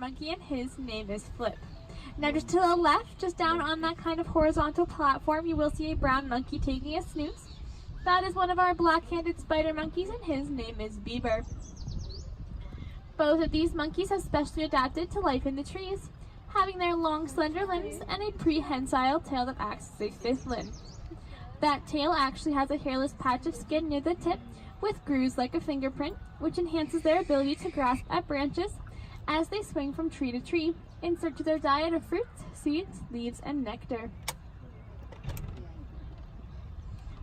monkey, and his name is Flip. Now just to the left, just down on that kind of horizontal platform, you will see a brown monkey taking a snooze. That is one of our black-handed spider monkeys, and his name is Beaver. Both of these monkeys have specially adapted to life in the trees, having their long, slender limbs and a prehensile tail that acts as a fifth limb. That tail actually has a hairless patch of skin near the tip with grooves like a fingerprint, which enhances their ability to grasp at branches as they swing from tree to tree in search of their diet of fruits, seeds, leaves, and nectar.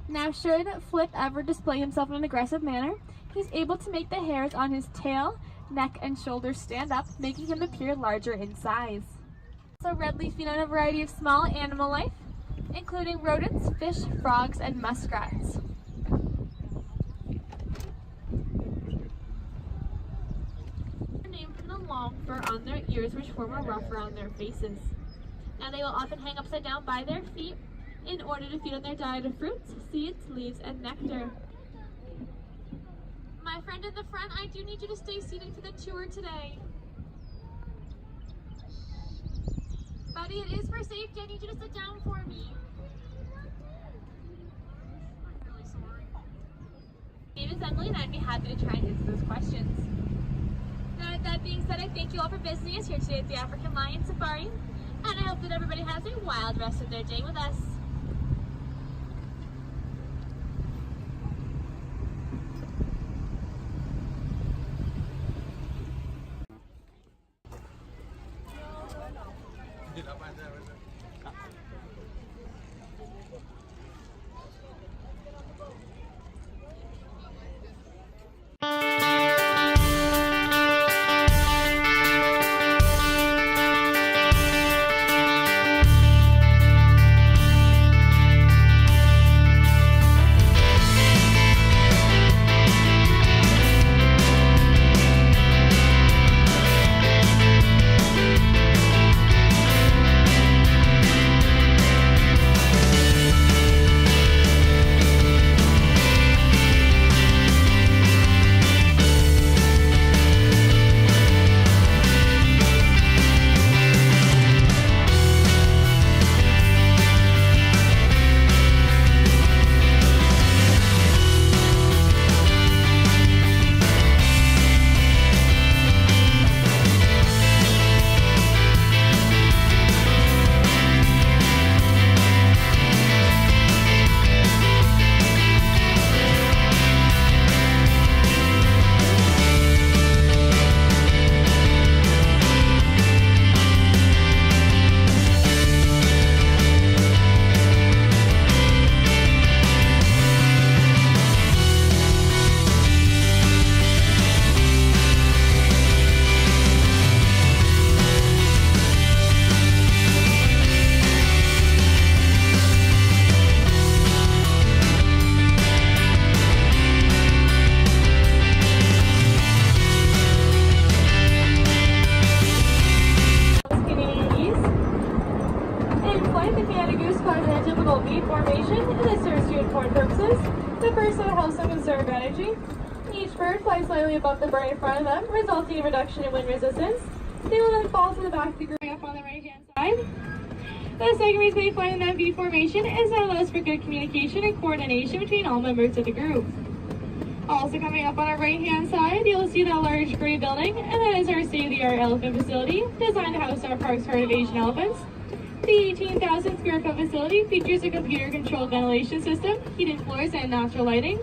Now, should Flip ever display himself in an aggressive manner, he's able to make the hairs on his tail, neck, and shoulders stand up, making him appear larger in size. So Redleaf feed on a variety of small animal life, including rodents, fish, frogs, and muskrats. They're named from the long fur on their ears, which form a ruff around their faces. Now they will often hang upside down by their feet in order to feed on their diet of fruits, seeds, leaves, and nectar. My friend in the front, I do need you to stay seated for the tour today. Buddy, it is for safety. I need you to sit down for me. I'm really sorry. My name is Emily, and I'd be happy to try and answer those questions. Now, with that being said, I thank you all for visiting us here today at the African Lion Safari, and I hope that everybody has a wild rest of their day with us. Each bird flies slightly above the bird in front of them, resulting in reduction in wind resistance. They will then fall to the back of the group up on the right-hand side. The second reason they fly in that V formation is that it allows for good communication and coordination between all members of the group. Also coming up on our right-hand side, you'll see that large gray building, and that is our state-of-the-art elephant facility, designed to house our park's herd of Asian elephants. The 18,000 square foot facility features a computer-controlled ventilation system, heated floors, and natural lighting.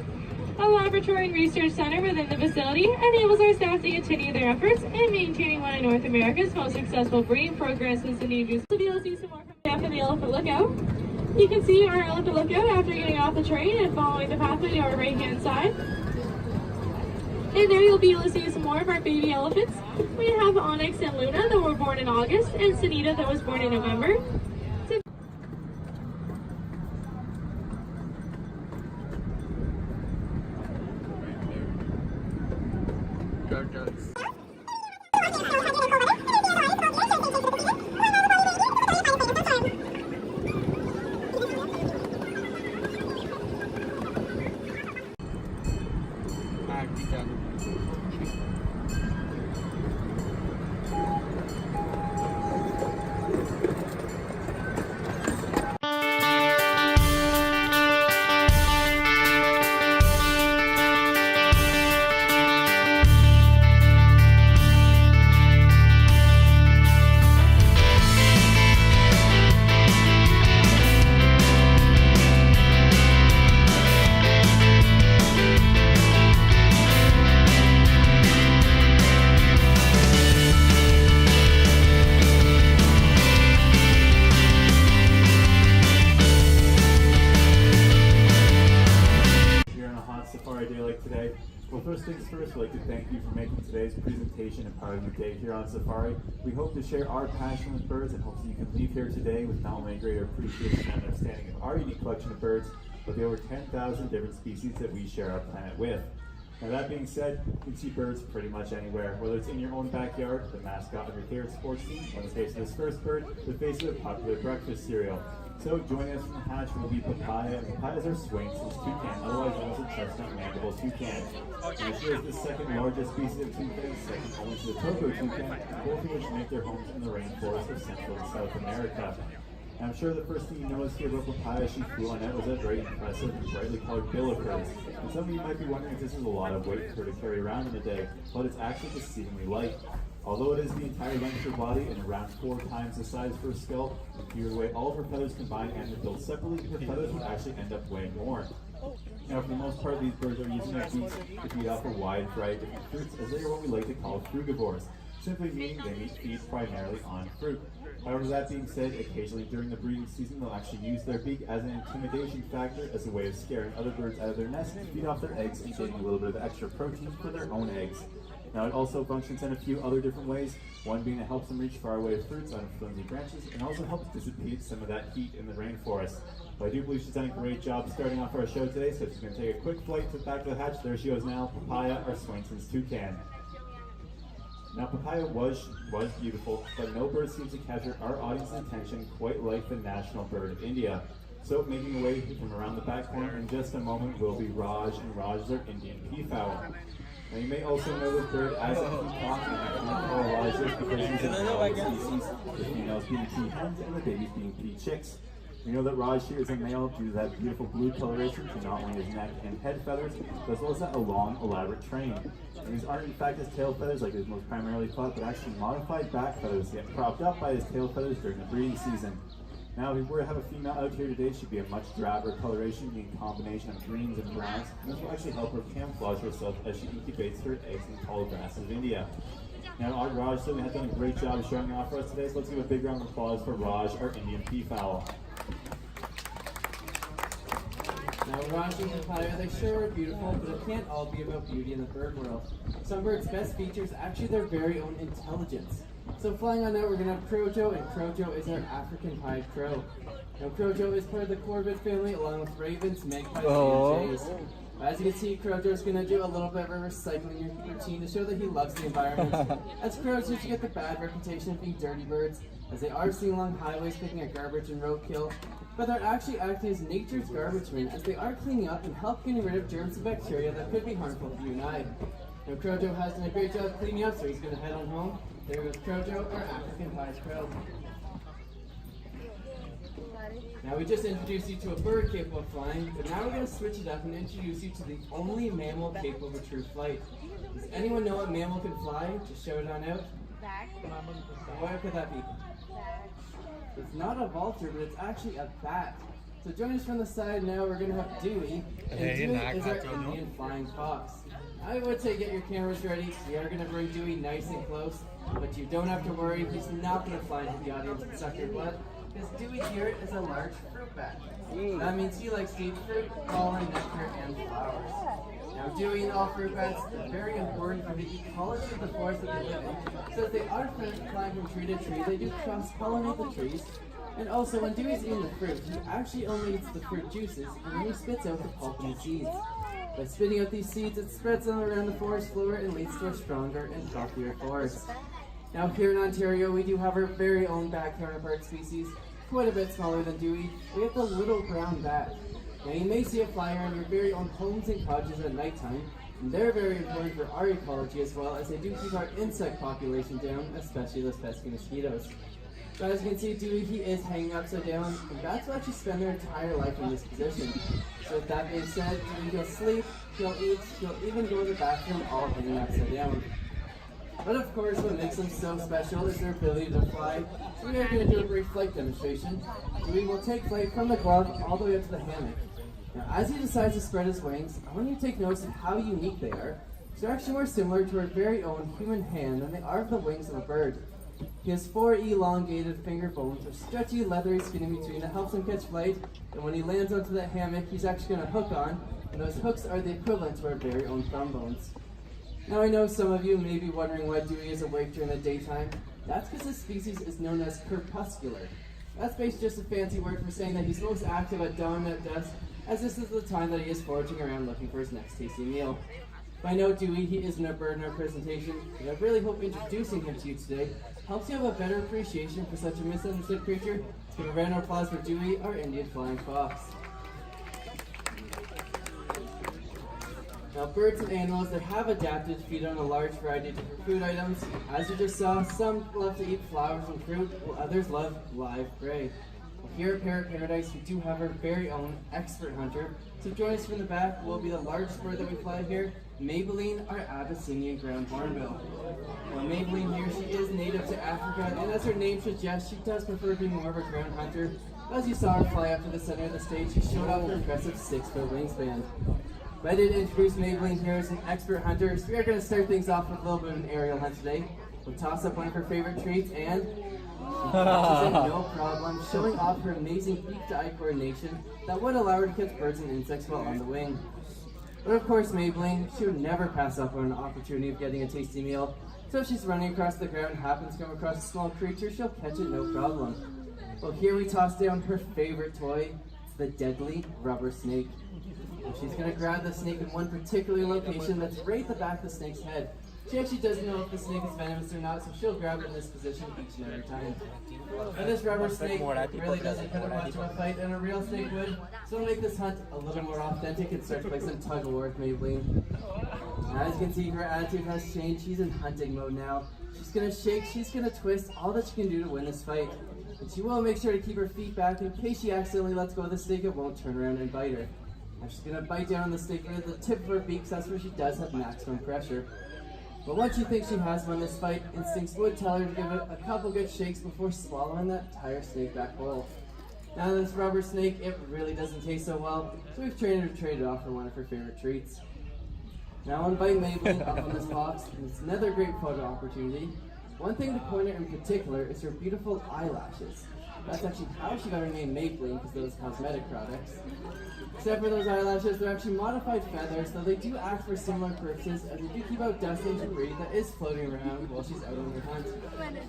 A laboratory and research center within the facility enables our staff to continue their efforts in maintaining one of North America's most successful breeding programs since the Navy. So you'll see some more after the elephant lookout. You can see our elephant lookout after getting off the train and following the pathway to our right-hand side. And there you'll be able to see some more of our baby elephants. We have Onyx and Luna that were born in August, and Sunita that was born in November. Well, first things first, I'd like to thank you for making today's presentation a part of your day here on safari. We hope to share our passion with birds and hope that you can leave here today with not only a greater appreciation and understanding of our unique collection of birds, but the over 10,000 different species that we share our planet with. Now that being said, you can see birds pretty much anywhere, whether it's in your own backyard, the mascot of your favorite sports team, or in the case of this first bird, the face of a popular breakfast cereal. So joining us from the hatch will be papaya, and papaya is our Swainson's toucan, otherwise known as a chestnut mandible toucan. And she is the second largest species of toucan, second only to the Toco toucan, both of which make their homes in the rainforests of Central and South America. And I'm sure the first thing you noticed here about papaya she flew on it was that very impressive and brightly colored bill of hers. And some of you might be wondering if this is a lot of weight for her to carry around in a day, but it's actually exceedingly light. Although it is the entire length of her body and around 4 times the size of her skull, if you were to weigh all of her feathers combined and they're built separately, her feathers would actually end up weighing more. Now, for the most part, these birds are using their beaks to feed off a wide variety of different fruits, as they are what we like to call frugivores, simply meaning they feed primarily on fruit. However, that being said, occasionally during the breeding season, they'll actually use their beak as an intimidation factor as a way of scaring other birds out of their nest to feed off their eggs and getting a little bit of extra protein for their own eggs. Now, it also functions in a few other different ways, one being it helps them reach faraway fruits on flimsy branches and also helps dissipate some of that heat in the rainforest. But I do believe she's done a great job starting off our show today, so she's going to take a quick flight to the back of the hatch. There she goes now, Papaya, our Swainson's toucan. Now, Papaya was beautiful, but no bird seems to capture our audience's attention quite like the national bird of India. So, making a way from around the back corner in just a moment will be Raj, and Raj is our Indian peafowl. Now, you may also know this bird as a peacock, and actually call Raj this because he's a male species, the females being pea hens and the babies being pea chicks. We know that Raj here is a male due to that beautiful blue coloration to not only his neck and head feathers, but as well as that long, elaborate train. And these aren't in fact his tail feathers like his most primarily thought, but actually modified back feathers that get propped up by his tail feathers during the breeding season. Now, if we were to have a female out here today, she'd be a much drabber coloration, being a combination of greens and browns, and this will actually help her camouflage herself as she incubates her eggs in tall grasses of India. Now, our Raj certainly has done a great job showing off for us today, so let's give a big round of applause for Raj, our Indian peafowl. Now, Raj and Papaya, they sure are beautiful, but it can't all be about beauty in the bird world. Some birds' best feature is actually their very own intelligence. So flying on out, we're going to have Crojo, and Crojo is our African pied crow. Now, Crojo is part of the corvid family, along with ravens, magpies, and jays. As you can see, Crojo is going to do a little bit of a recycling routine to show that he loves the environment. As crows usually get the bad reputation of being dirty birds, as they are seen along highways picking at garbage and roadkill, but they're actually acting as nature's garbage men, as they are cleaning up and help getting rid of germs and bacteria that could be harmful to you and I. Now, Crojo has done a great job cleaning up, so he's going to head on home. There goes Crojo, our African pied crow. Now, we just introduced you to a bird capable of flying, but now we're going to switch it up and introduce you to the only mammal capable of a true flight. Does anyone know what mammal can fly? Just shout it on out. What could that be? It's not a vulture, but it's actually a bat. So join us from the side now, we're going to have Dewey. And Dewey is our Indian flying fox. I would say get your cameras ready. We are going to bring Dewey nice and close, but you don't have to worry. He's not going to fly into the audience and suck your blood, because Dewey here is a large fruit bat. That means he likes to eat fruit, pollen, nectar, and flowers. Now, Dewey and all fruit bats are very important for the ecology of the forest that they live in. So if they are flying from tree to tree, they do cross-pollinate the trees. And also, when Dewey's eating the fruit, he actually only eats the fruit juices, and then he spits out the pulp and the seeds. By spitting out these seeds, it spreads them around the forest floor and leads to a stronger and healthier forest. Now, here in Ontario, we do have our very own bat counterpart species, quite a bit smaller than Dewey. We have the little brown bat. Now, you may see it fly around your very own homes and cottages at nighttime, and they're very important for our ecology as well, as they do keep our insect population down, especially those pesky mosquitoes. So as you can see, Dewey, he is hanging upside down, and bats will actually spend their entire life in this position. So with that being said, Dewey will sleep, he'll eat, he'll even go to the bathroom all hanging upside down. But of course, what makes them so special is their ability to fly. So we are going to do a brief flight demonstration. Dewey will take flight from the glove all the way up to the hammock. Now, as he decides to spread his wings, I want you to take notice of how unique they are. They're actually more similar to our very own human hand than they are the wings of a bird. He has 4 elongated finger bones with stretchy, leathery skin in between that helps him catch flight, and when he lands onto that hammock, he's actually going to hook on, and those hooks are the equivalent to our very own thumb bones. Now I know some of you may be wondering why Dewey is awake during the daytime. That's because this species is known as crepuscular. That's basically just a fancy word for saying that he's most active at dawn and at dusk, as this is the time that he is foraging around looking for his next tasty meal. By now, Dewey, he isn't a bird in our presentation, but I really hope introducing him to you today helps you have a better appreciation for such a misunderstood creature. Let's give a round of applause for Dewey, our Indian flying fox. Now, birds and animals that have adapted to feed on a large variety of different food items. As you just saw, some love to eat flowers and fruit, while others love live prey. Well, here at Parrot Paradise, we do have our very own expert hunter. So join us from the back will be the largest bird that we fly here, Maybelline, our Abyssinian ground hornbill. Now, Maybelline here, she is native to Africa, and as her name suggests, she does prefer being more of a ground hunter. As you saw her fly up to the center of the stage, she showed off her impressive 6-foot wingspan. Ready to introduce Maybelline here as an expert hunter, so we are going to start things off with a little bit of an aerial hunt today. We'll toss up one of her favorite treats, and she catches it, no problem, showing off her amazing beak-to-eye coordination that would allow her to catch birds and insects while on the wing. But of course, Maybelline, she would never pass up on an opportunity of getting a tasty meal, so if she's running across the ground and happens to come across a small creature, she'll catch it no problem. Well, here we toss down her favorite toy, the deadly rubber snake. She's going to grab the snake in one particular location that's right at the back of the snake's head. She actually doesn't know if the snake is venomous or not, so she'll grab it in this position each and every time. Now this rubber snake really doesn't put up much of a fight than a real snake would, so to make this hunt a little more authentic, it starts by some tug-of-war with Maybelline. Now, as you can see, her attitude has changed. She's in hunting mode now. She's going to shake, she's going to twist, all that she can do to win this fight. But she will make sure to keep her feet back in case she accidentally lets go of the snake, it won't turn around and bite her. Now she's going to bite down on the snake right at the tip of her beak, so that's where she does have maximum pressure. But once she thinks she has won this fight, instincts would tell her to give it a couple good shakes before swallowing that entire snake back whole. Now this rubber snake, it really doesn't taste so well, so we've trained her to trade it off for one of her favorite treats. Now on Bite Maybelline up on this box, and it's another great photo opportunity. One thing to point out in particular is her beautiful eyelashes. That's actually how she got her name Maybelline, because those cosmetic products. Except for those eyelashes, they're actually modified feathers, though they do act for similar purposes, as they do keep out dust and debris that is floating around while she's out on her hunt.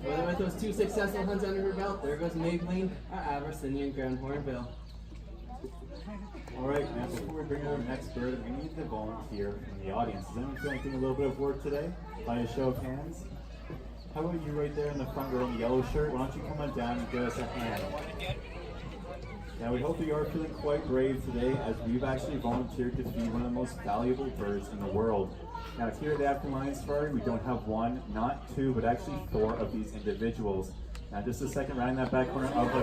Whether with those 2 successful hunts under her belt, there goes Maybelline, our Abyssinian ground hornbill. Alright, now before we bring in our next bird, we need to volunteer from the audience. Is anyone feeling like doing a little bit of work today? By a show of hands? How about you right there in the front row in the yellow shirt? Why don't you come on down and give us a hand? Now we hope that you are feeling quite brave today, as we've actually volunteered to feed one of the most valuable birds in the world. Now here at the African Lion Safari, we don't have 1, not 2, but actually 4 of these individuals. Now just a second, right in that back corner of the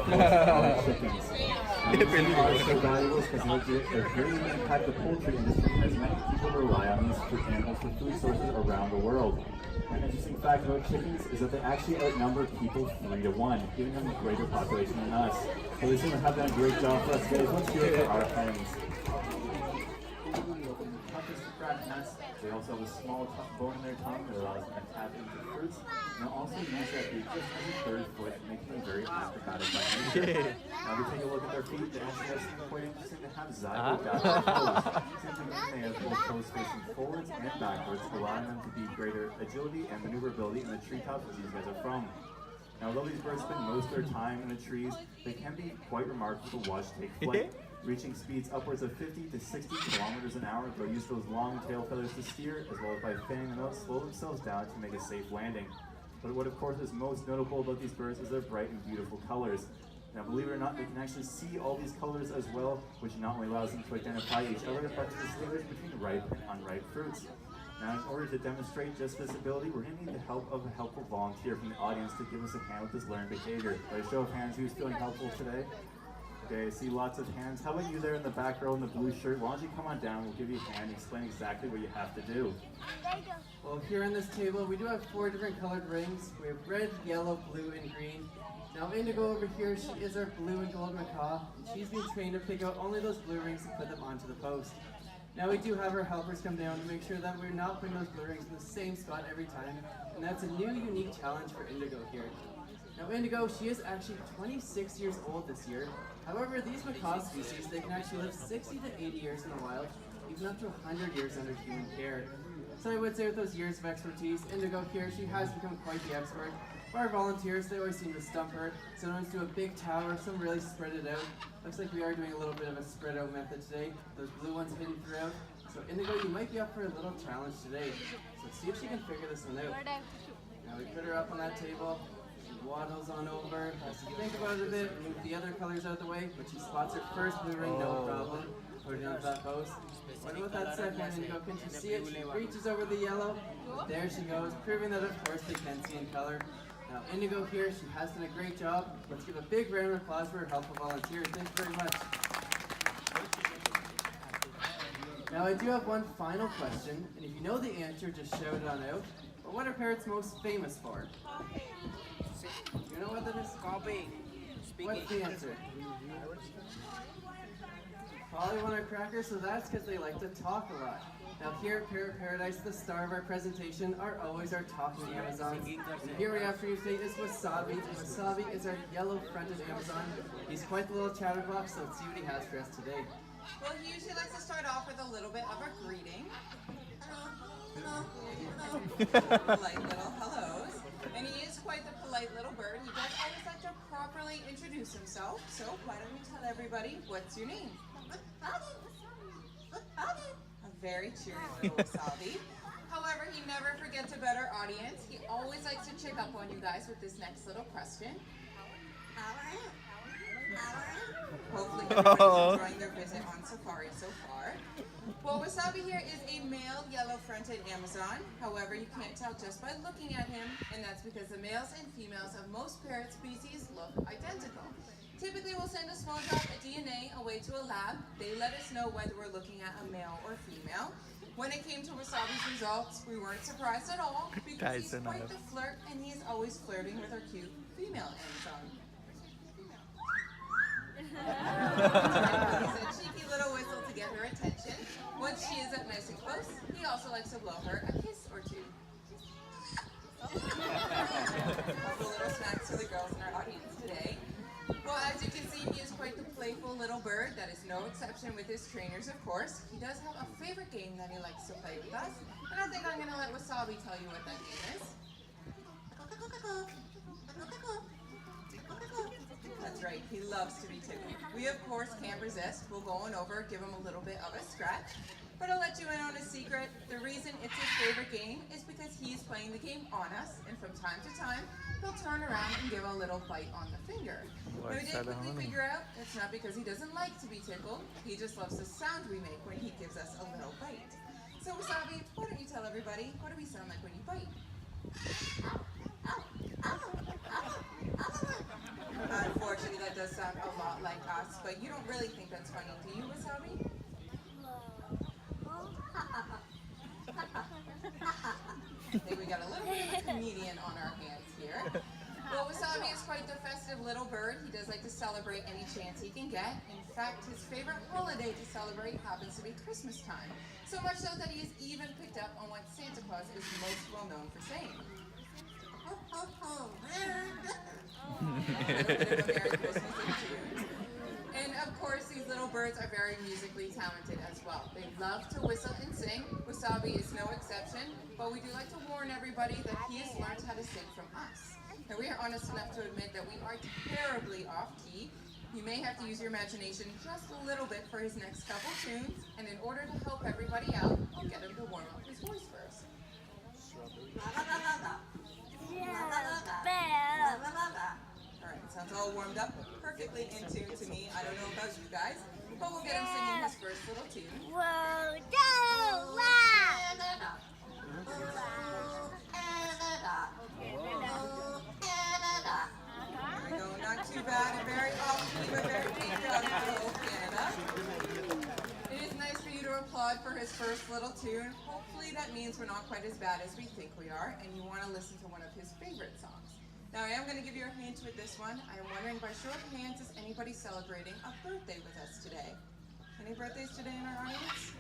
chickens. Now, these are so valuable because they greatly impact the poultry industry, as many people rely on these animals for food sources around the world. An interesting fact about chickens is that they actually outnumber people 3 to 1, giving them a greater population than us. So they seem to have done a great job for us today. Let's do it for our hens. They also have a small bone in their tongue that allows them to tap into fruits, and they'll also use that beak just as a 3rd foot, making them very acrobatic by nature. Now we take a look at their feet. They actually have something quite interesting. They have zygote toes. Simply meaning they have both toes facing forwards and backwards, allowing them to be greater agility and maneuverability in the treetops as these guys are from. Now, although these birds spend most of their time in the trees, they can be quite remarkable to watch take flight, reaching speeds upwards of 50 to 60 kilometers an hour. They'll use those long tail feathers to steer, as well as by fanning them out, slow themselves down to make a safe landing. But what of course is most notable about these birds is their bright and beautiful colors. Now, believe it or not, they can actually see all these colors as well, which not only allows them to identify each other, but to distinguish between ripe and unripe fruits. Now, in order to demonstrate just this ability, we're going to need the help of a helpful volunteer from the audience to give us a hand with this learned behavior. By a show of hands, who's feeling helpful today? Okay, I see lots of hands. How about you there in the back row in the blue shirt? Why don't you come on down, we'll give you a hand and explain exactly what you have to do. Well, here on this table, we do have 4 different colored rings. We have red, yellow, blue, and green. Now, Indigo over here, she is our blue and gold macaw, and she's been trained to pick out only those blue rings and put them onto the post. Now we do have our helpers come down to make sure that we're not putting those blue rings in the same spot every time, and that's a new unique challenge for Indigo here. Now Indigo, she is actually 26 years old this year. However, these macaw species, they can actually live 60 to 80 years in the wild, even up to 100 years under human care. So I would say with those years of expertise, Indigo here, she has become quite the expert. For our volunteers, they always seem to stump her. Sometimes do a big tower, some really spread it out. Looks like we are doing a little bit of a spread out method today. Those blue ones hidden throughout. So Indigo, you might be up for a little challenge today. So let's see if she can figure this one out. Now we put her up on that table. She waddles on over, has to think about it a bit, move the other colors out of the way, but she spots her first blue ring, no problem. Put it on that post. What about that second Indigo? Can she see it? She reaches over the yellow. There she goes, proving that of course they can see in color. Now Indigo here, she has done a great job. Let's give a big round of applause for her helpful volunteers. Thank you very much. Now I do have one final question, and if you know the answer, just shout it on out. But what are parrots most famous for? You know what that is? Copy. What's the answer? Probably want a cracker, so that's because they like to talk a lot. Now here at Parrot Paradise, the star of our presentation are always our talking Amazons. And here we have for you today is Wasabi. Wasabi is our yellow-fronted Amazon. He's quite the little chatterbox, so let's see what he has for us today. Well, he usually likes to start off with a little bit of a greeting. Hello, hello. Polite little hellos. And he is quite the polite little bird. He does always like to properly introduce himself. So why don't you tell everybody what's your name? A very cheery little Wasabi. However, he never forgets about our audience. He always likes to check up on you guys with this next little question. How are you? Hopefully everybody's enjoying their visit on safari so far. Well, Wasabi here is a male yellow-fronted Amazon. However, you can't tell just by looking at him, and that's because the males and females of most parrot species look identical. Typically, we'll send a small drop of DNA away to a lab. They let us know whether we're looking at a male or female. When it came to Wasabi's results, we weren't surprised at all because he's quite the flirt, and he is always flirting with our cute female Amazon. He's a cheeky little whistle to get her attention. Once she is up nice and close, he also likes to blow her a kiss or two. Couple little snacks for the girls in our audience today. Well, as you can see, he is quite the playful little bird. That is no exception with his trainers, of course. He does have a favorite game that he likes to play with us, and I think I'm going to let Wasabi tell you what that game is. That's right, he loves to be tickled. We of course can't resist. We'll go on over, give him a little bit of a scratch. But I'll let you in on a secret. The reason it's his favorite game is because he's playing the game on us, and from time to time, he'll turn around and give a little bite on the finger. Now we did quickly figure out it's not because he doesn't like to be tickled, he just loves the sound we make when he gives us a little bite. So Wasabi, why don't you tell everybody, what do we sound like when you bite? Unfortunately, that does sound a lot like us, but you don't really think that's funny, do you, Wasabi? I think we got a little bit of a comedian on our hands here. Well, Wasabi is quite the festive little bird. He does like to celebrate any chance he can get. In fact, his favorite holiday to celebrate happens to be Christmas time. So much so that he has even picked up on what Santa Claus is most well known for saying. Merry Christmas in June. And of course, these little birds are very musically talented as well. They love to whistle and sing. Wasabi is no exception, but we do like to warn everybody that he has learned how to sing from us. And we are honest enough to admit that we are terribly off key. You may have to use your imagination just a little bit for his next couple tunes, and in order to help everybody out, I'll get him to warm up his voice first. Alright, sounds all warmed up, perfectly in tune to me. I don't know about you guys, but we'll get him singing his first little tune. Whoa, There we go, not too bad, very off-key, but very patriotic little Canada. It is nice for you to applaud for his first little tune. Hopefully that means we're not quite as bad as we think we are, and you want to listen to one of his favorite songs. Now I am going to give you a hint with this one. I am wondering by show of hands, is anybody celebrating a birthday with us today? Any birthdays today in our audience?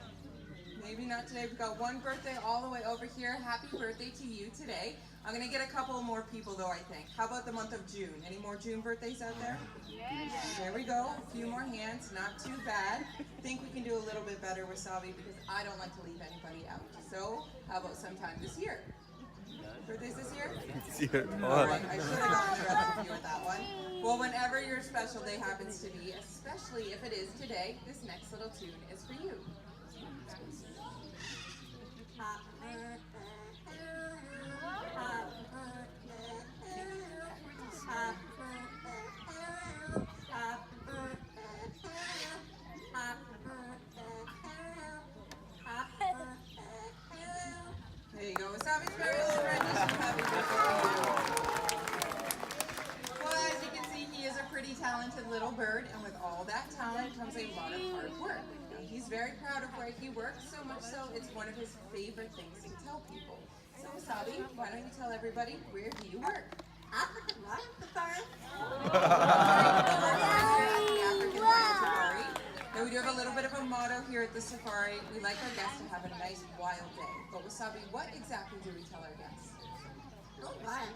Maybe not today. We've got one birthday all the way over here. Happy birthday to you today. I'm going to get a couple more people though, I think. How about the month of June? Any more June birthdays out there? Yeah. There we go. A few more hands. Not too bad. I think we can do a little bit better with Salvi because I don't like to leave anybody out. So how about sometime this year? Birthdays this year? This year. Alright, I should have gone the other few with that one. Well, whenever your special day happens to be, especially if it is today, this next little tune is for you. There you go. Wasabi's very rendition. Happy birthday to you. Well, as you can see, he is a pretty talented little bird, and with all that talent comes a lot of hard work. Now, he's very proud of where he works, so much so it's one of his favorite things to tell people. So, Wasabi, why don't you tell everybody where do you work? African Lion Safari. African Lion Safari. Now, we do have a little bit of a motto here at the safari. We like our guests to have a nice wild day. But Wasabi, what exactly do we tell our guests? Go wild.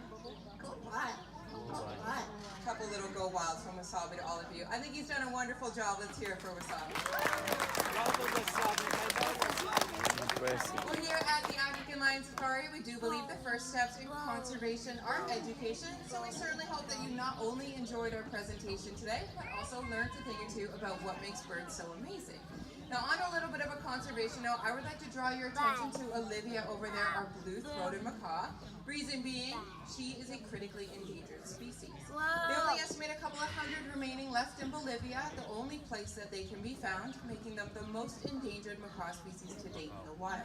Go wild. Go wild. A couple little go wilds from Wasabi to all of you. I think he's done a wonderful job. Let's hear it for Wasabi. Well, here at the African Lion Safari, we do believe the first steps in conservation are education. So we certainly hope that you not only enjoyed our presentation today, but also learned a thing or two about what makes birds so amazing. Now, on a little bit of a conservation note, I would like to draw your attention to Olivia over there, our blue-throated macaw. Reason being, she is a critically endangered species. They only estimate a couple of hundred remaining left in Bolivia, the only place that they can be found, making them the most endangered macaw species to date in the wild.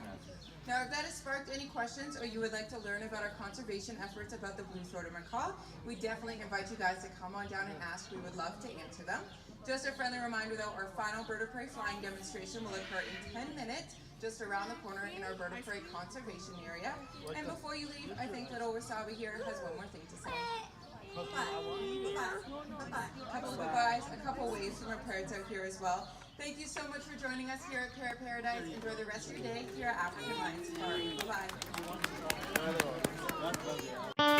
Now, if that has sparked any questions or you would like to learn about our conservation efforts about the blue-throated macaw, we definitely invite you guys to come on down and ask. We would love to answer them. Just a friendly reminder though, our final bird of prey flying demonstration will occur in 10 minutes, just around the corner in our bird of prey conservation area. And before you leave, I think little Wasabi here has one more thing to say. A couple of goodbyes, a couple waves from our parrots out here as well. Thank you so much for joining us here at Parrot Paradise. Enjoy the rest of your day here at African Lion Safari. Bye-bye.